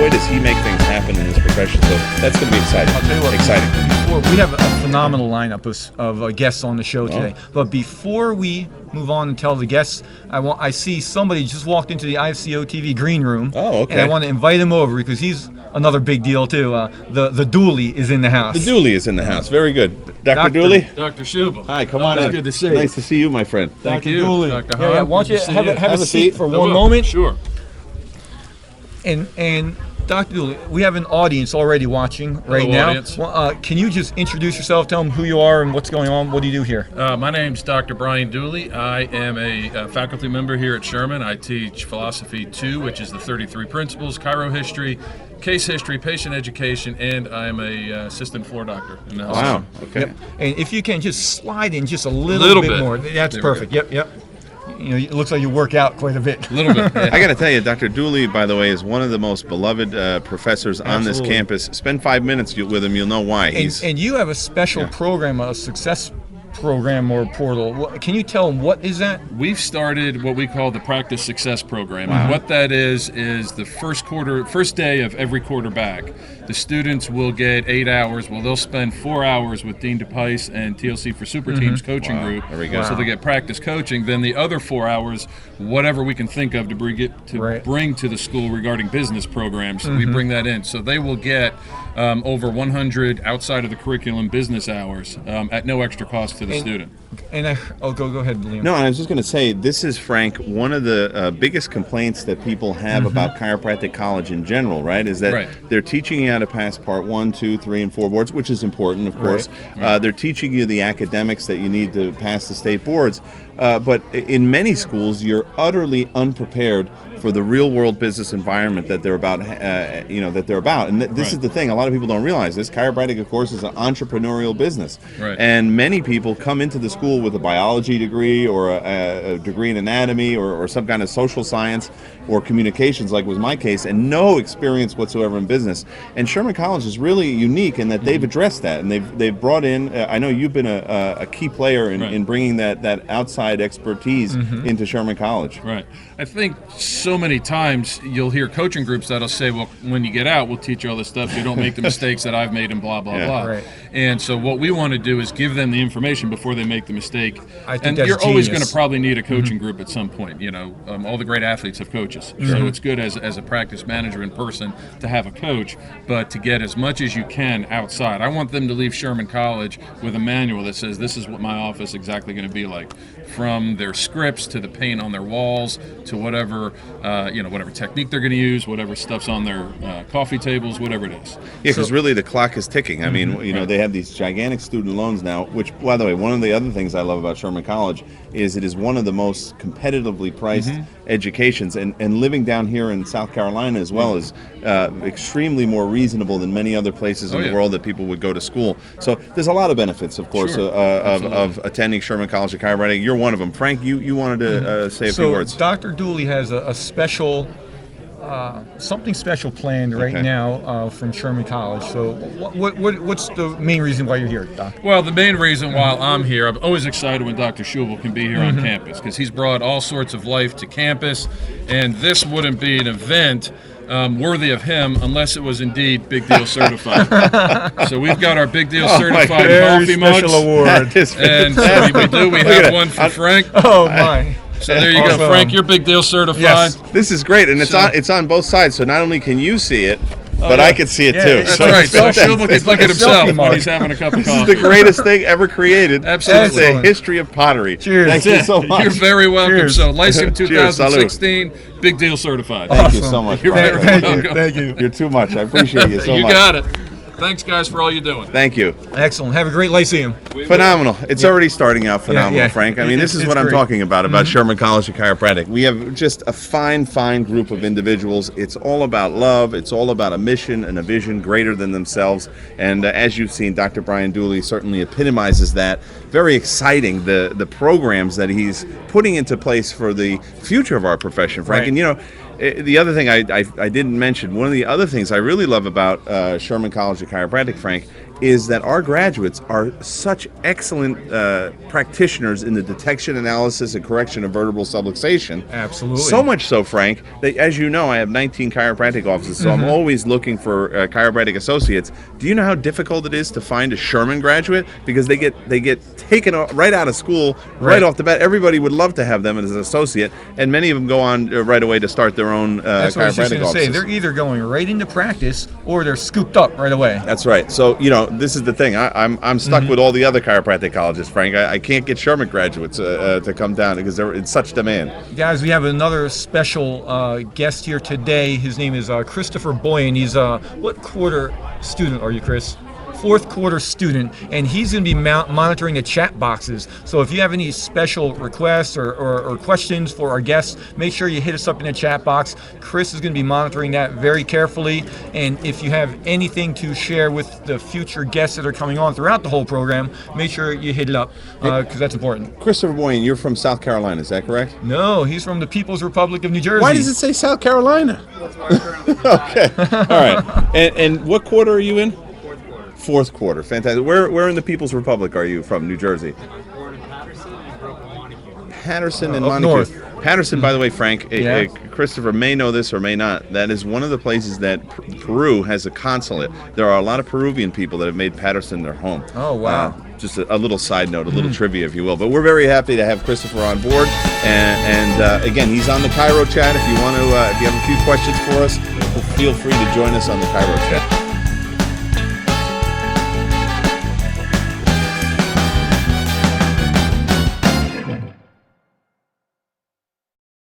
boy, does he make things happen in his profession. So that's going to be exciting. I'll tell you what, exciting. We have a phenomenal lineup of guests on the show today. But before we move on and tell the guests, I see somebody just walked into the IFCO-TV green room. Oh, okay. And I want to invite him over because he's another big deal too. The Dooley is in the house. The Dooley is in the house. Very good. Dr. Dooley? Dr. Schubel. Hi, come on in. Good to see you. Nice to see you, my friend. Thank you. Dooley. Dr. Yeah, Hahn, why don't you good to see have a seat for one moment? Sure. And Dr. Dooley, we have an audience already watching right now. Audience. Well, can you just introduce yourself, tell them who you are and what's going on? What do you do here? My name's Dr. Brian Dooley. I am a faculty member here at Sherman. I teach Philosophy 2, which is the 33 principles, Chiro history, case history, patient education, and I'm a assistant floor doctor in the Wow. hospital. Okay. Yep. And if you can just slide in just a little bit more, that's There we perfect. go. Yep. You know, it looks like you work out quite a bit. A little bit. Yeah. I got to tell you, Dr. Dooley, by the way, is one of the most beloved professors on this Absolutely. campus. Spend 5 minutes with him, you'll know why. And you have a special program, a success program or portal. Can you tell them what is that? We've started what we call the Practice Success Program. And what that is the first day of every quarter back. The students will get 8 hours. Well, they'll spend 4 hours with Dean DePice and TLC for Super Teams coaching group. There we go. So they get practice coaching. Then the other 4 hours, whatever we can think of to bring to the school regarding business programs, we bring that in. So they will get over 100 outside of the curriculum business hours at no extra cost to the student. And go ahead, Liam. No, I was just going to say, this is, Frank, one of the biggest complaints that people have about chiropractic college in general, right? Is that they're teaching you how to pass part 1, 2, 3, and 4 boards, which is important, of course. They're teaching you the academics that you need to pass the state boards. But in many schools, you're utterly unprepared for the real-world business environment that they're about. And this is the thing. A lot of people don't realize this. Chiropractic, of course, is an entrepreneurial business. And many people come into the school with a biology degree or a degree in anatomy or some kind of social science or communications, like was my case, and no experience whatsoever in business. And Sherman College is really unique in that they've addressed that, and they've brought in. I know you've been a key player in bringing that outside expertise into Sherman College. Right. I think so many times you'll hear coaching groups that'll say, well, when you get out, we'll teach you all this stuff so you don't make the mistakes that I've made and blah, blah, blah. Right. And so what we want to do is give them the information before they make the mistake. I think and that's you're always genius. going to probably need a coaching group at some point. You know, all the great athletes have coaches. So it's good as a practice manager in person to have a coach, but to get as much as you can outside. I want them to leave Sherman College with a manual that says this is what my office is exactly going to be like. From their scripts to the paint on their walls to whatever whatever technique they're going to use, whatever stuff's on their coffee tables, whatever it is. Yeah, because really the clock is ticking. I mean, they have these gigantic student loans now, which, by the way, one of the other things I love about Sherman College is it is one of the most competitively priced educations, and living down here in South Carolina as well is extremely more reasonable than many other places in the world that people would go to school. So there's a lot of benefits, of course, of attending Sherman College of Chiropractic. You're one of them. Frank, you wanted to say a few words. So Dr. Dooley has a special, something special planned right now from Sherman College. So what's the main reason why you're here, Doc? Well, the main reason why I'm here, I'm always excited when Dr. Schubel can be here on campus because he's brought all sorts of life to campus, and this wouldn't be an event worthy of him unless it was indeed Big Deal certified. So we've got our Big Deal certified coffee mugs. Special award. And we have one for Frank. Oh my. So there you go, Frank. You're Big Deal certified. Yes. This is great, and it's on both sides. So not only can you see it, but I can see it too. That's So right. So it's Schubel can look at himself when mug. he's having a cup of This is coffee. the greatest thing ever created. Absolutely. It's a history of pottery. Cheers. Thank you so much. You're very welcome. Cheers. So Lyceum Cheers, 2016, Big Deal certified. Thank you so much. You're Brian. very welcome. Thank you. You're too much. I appreciate you so You much. got it. Thanks, guys, for all you're doing. Thank you. Excellent. Have a great Lyceum. Phenomenal. It's already starting out phenomenal, Yeah. Frank. I mean, this is It's what I'm great. talking about Sherman College of Chiropractic. We have just a fine group of individuals. It's all about love. It's all about a mission and a vision greater than themselves. And as you've seen, Dr. Brian Dooley certainly epitomizes that. Very exciting, the programs that he's putting into place for the future of our profession, Frank. Right. And, the other thing I didn't mention, one of the other things I really love about Sherman College of Chiropractic, Frank, is that our graduates are such excellent practitioners in the detection, analysis, and correction of vertebral subluxation. Absolutely. So much so, Frank, that as you know, I have 19 chiropractic offices, so I'm always looking for chiropractic associates. Do you know how difficult it is to find a Sherman graduate? Because they get taken right out of school, right off the bat. Everybody would love to have them as an associate, and many of them go on right away to start their own That's what I was just chiropractic going to say. offices. They're either going right into practice or they're scooped up right away. That's right. So, this is the thing. I'm stuck with all the other chiropractic colleges, Frank. I can't get Sherman graduates to come down because they're in such demand. Guys, we have another special guest here today. His name is Christopher Boyan. He's what quarter student are you, Chris? Fourth quarter student, and he's going to be monitoring the chat boxes. So if you have any special requests or questions for our guests, make sure you hit us up in the chat box. Chris is going to be monitoring that very carefully, and if you have anything to share with the future guests that are coming on throughout the whole program, make sure you hit it up because that's important. Christopher Boyan, you're from South Carolina, is that correct? No, he's from the People's Republic of New Jersey. Why does it say South Carolina? Okay, all right. And what quarter are you in? Fourth quarter, fantastic. Where in the People's Republic are you from? New Jersey. Born in Patterson and grew up in Montague. Patterson and up Montague. north. Patterson, by the way, Frank, Yeah. Christopher may know this or may not. That is one of the places that Peru has a consulate. There are a lot of Peruvian people that have made Patterson their home. Oh, wow. Just a little side note, a little trivia, if you will. But we're very happy to have Christopher on board. And again, he's on the Chiro chat. If you want to, if you have a few questions for us, feel free to join us on the Chiro chat.